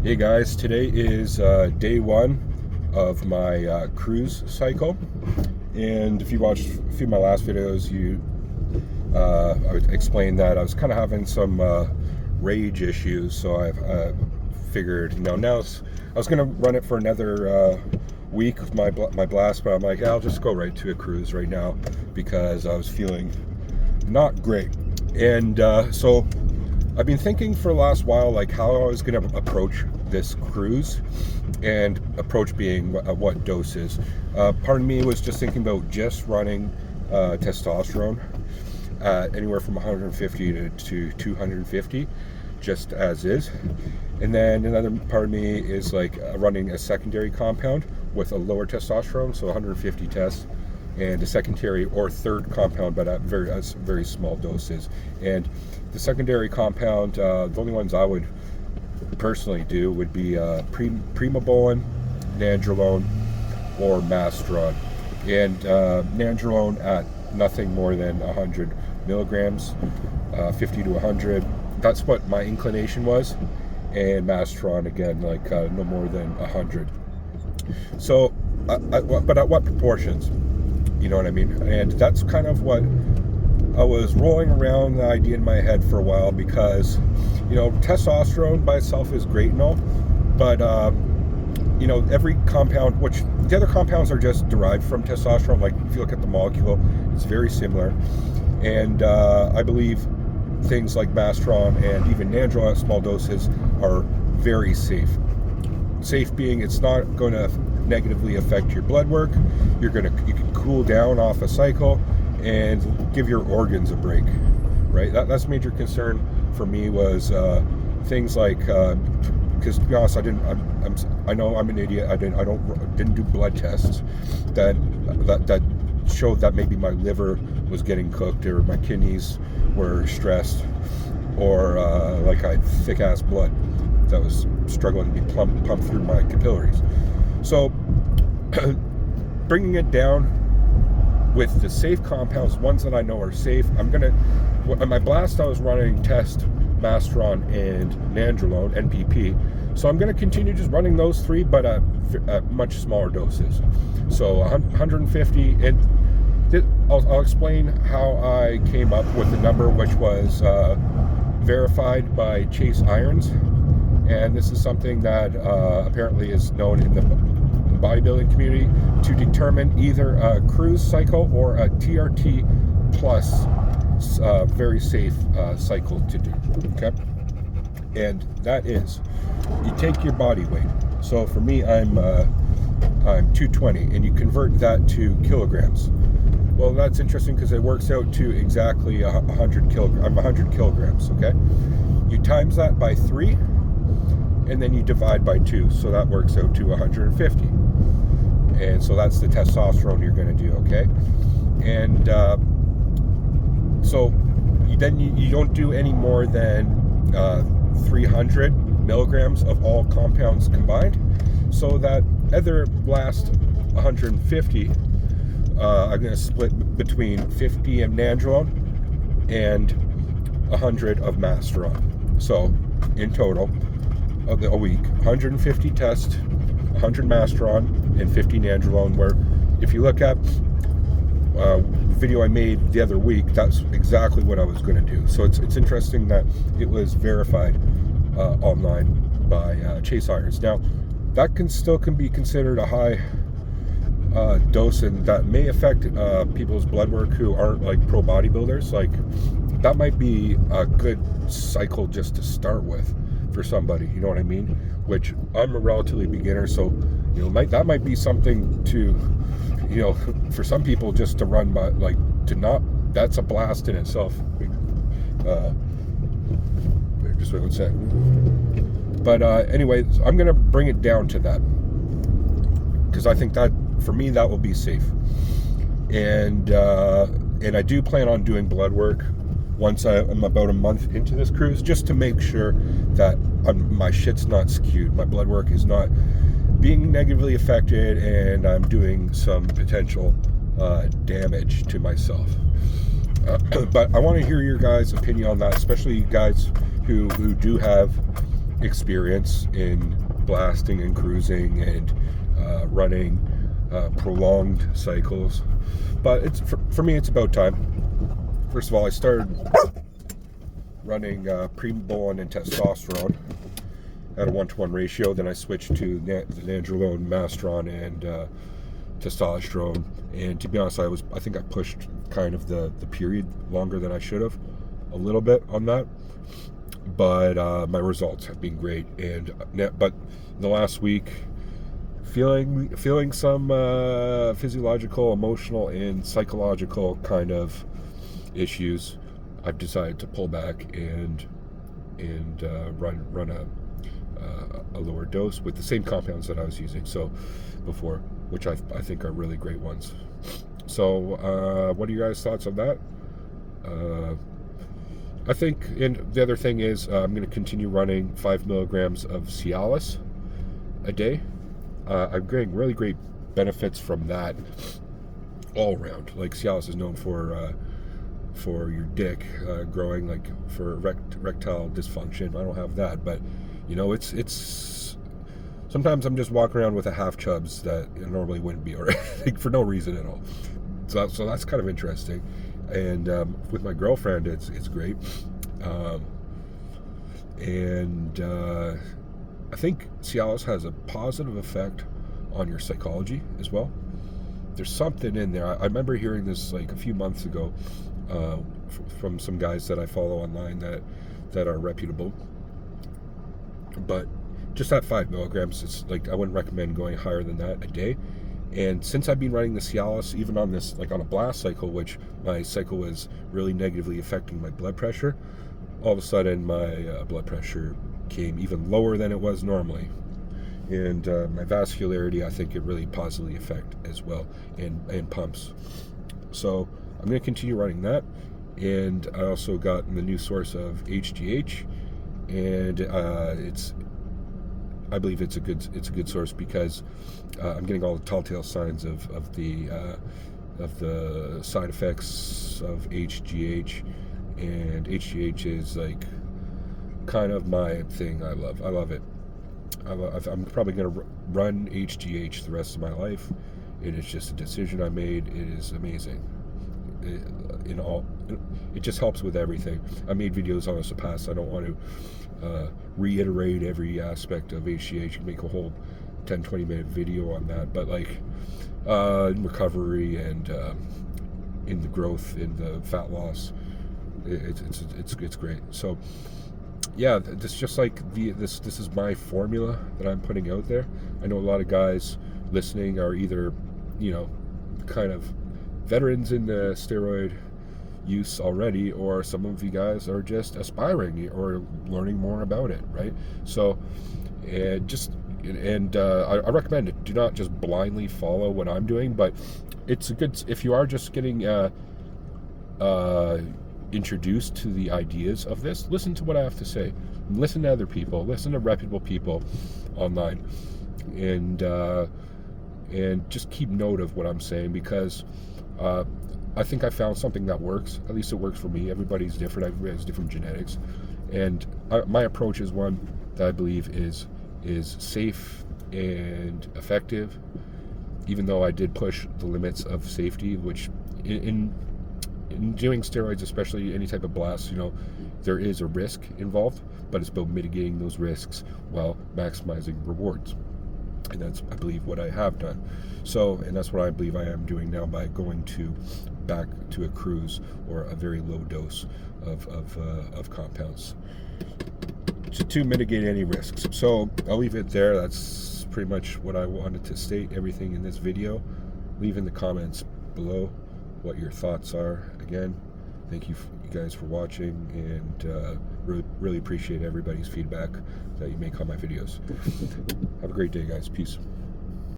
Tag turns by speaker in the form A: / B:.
A: Hey guys, today is day one of my cruise cycle, and if you watched a few of my last videos, I would explain that I was kind of having some rage issues, so I've figured, I was gonna run it for another week with my blast, but I'm like, yeah, I'll just go right to a cruise right now because I was feeling not great, and so I've been thinking for the last while, like how I was going to approach this cruise, and approach being what dose is. Part of me was just thinking about just running testosterone anywhere from 150 to 250, just as is. And then another part of me is like running a secondary compound with a lower testosterone, so 150 tests, and a secondary or third compound, but at very small doses. And the secondary compound, the only ones I would personally do would be primobolan, nandrolone, or mastron. And nandrolone at nothing more than 100 milligrams, 50 to 100. That's what my inclination was. And mastron, again, like no more than 100. So, but at what proportions? You know what I mean? And that's kind of what I was rolling around the idea in my head for a while, because, testosterone by itself is great and all, but, every compound, which the other compounds are just derived from testosterone, like if you look at the molecule, it's very similar. And I believe things like mastron and even nandrolone at small doses are very safe. Safe being it's not going to negatively affect your blood work. You can cool down off a cycle and give your organs a break, right? That's major concern for me was things like because to be honest, I know I'm an idiot. I didn't do blood tests that showed that maybe my liver was getting cooked, or my kidneys were stressed, or like I had thick ass blood that was struggling to be pumped through my capillaries. So bringing it down with the safe compounds, ones that I know are safe. On my blast, I was running test, mastron, and nandrolone, NPP. So I'm going to continue just running those three, but at much smaller doses. So 150, and I'll explain how I came up with the number, which was verified by Chase Irons. And this is something that apparently is known in the bodybuilding community to determine either a cruise cycle or a TRT plus very safe cycle to do. Okay, and that is you take your body weight. So for me, I'm 220, and you convert that to kilograms. Well, that's interesting because it works out to exactly 100 kilograms. Okay, you times that by 3. And then you divide by 2, so that works out to 150. And so that's the testosterone you're going to do, okay? And so you don't do any more than 300 milligrams of all compounds combined. So that other last 150, I'm going to split between 50 of nandrolone and 100 of mastron. So in total, a week, 150 test, 100 mastron, and 50 nandrolone. Where if you look at the video I made the other week, that's exactly what I was going to do. So it's interesting that it was verified online by Chase Irons. Now that can be considered a high dose, and that may affect people's blood work who aren't like pro bodybuilders. Like that might be a good cycle just to start with for somebody, you know what I mean? Which I'm a relatively beginner, so that might be something to, for some people just to run, but like to not. That's a blast in itself. Just wait one sec. But anyway, I'm gonna bring it down to that because I think that for me that will be safe, and I do plan on doing blood work once I'm about a month into this cruise, just to make sure that my shit's not skewed, my blood work is not being negatively affected, and I'm doing some potential damage to myself. But I want to hear your guys' opinion on that, especially you guys who do have experience in blasting and cruising and running prolonged cycles. But it's for me, it's about time. First of all, I started running primobolan and testosterone at a 1-to-1 ratio. Then I switched to nandrolone, mastron, and testosterone. And to be honest, I think I pushed kind of the period longer than I should have, a little bit on that. But my results have been great. But in the last week, feeling some physiological, emotional, and psychological kind of issues, I've decided to pull back and run a lower dose with the same compounds that I was using before, which I think are really great ones. So what are your guys' thoughts on that? I think, and the other thing is, I'm going to continue running 5 milligrams of Cialis a day. I'm getting really great benefits from that all around. Like, Cialis is known for your dick growing, like for erectile dysfunction. I don't have that, but it's sometimes I'm just walking around with a half chubs that normally wouldn't be, or like, for no reason at all. So that's kind of interesting. And with my girlfriend, it's great. I think Cialis has a positive effect on your psychology as well. There's something in there. I remember hearing this like a few months ago from some guys that I follow online that are reputable. But just at 5 milligrams, it's like I wouldn't recommend going higher than that a day. And since I've been running the Cialis, even on this, like on a blast cycle, which my cycle was really negatively affecting my blood pressure, all of a sudden my blood pressure came even lower than it was normally. And my vascularity, I think it really positively affect as well, and pumps. So I'm going to continue running that. And I also got the new source of HGH, and I believe it's a good source because I'm getting all the telltale signs of the side effects of HGH, and HGH is like kind of my thing. I love it. I'm probably going to run HGH the rest of my life. It is just a decision I made. It is amazing. It just helps with everything. I made videos on this in the past. I don't want to reiterate every aspect of HGH. You can make a whole 10-20 minute video on that, but like in recovery and in the growth, in the fat loss, it's great. So yeah, this just like this is my formula that I'm putting out there. I know a lot of guys listening are either kind of veterans in the steroid use already, or some of you guys are just aspiring or learning more about it, right? So I recommend it. Do not just blindly follow what I'm doing, but it's a good, if you are just getting introduced to the ideas of this, listen to what I have to say. Listen to other people. Listen to reputable people online, and just keep note of what I'm saying, because I think I found something that works. At least it works for me. Everybody's different. Everybody has different genetics, and my approach is one that I believe is safe and effective. Even though I did push the limits of safety, which in doing steroids, especially any type of blast, there is a risk involved, but it's about mitigating those risks while maximizing rewards. And that's, I believe, what I have done. So, and that's what I believe I am doing now by going back to a cruise or a very low dose of compounds to mitigate any risks. So I'll leave it there. That's pretty much what I wanted to state. Everything in this video. Leave in the comments below what your thoughts are. Again, thank you guys for watching, and really appreciate everybody's feedback that you make on my videos. Have a great day, guys. Peace.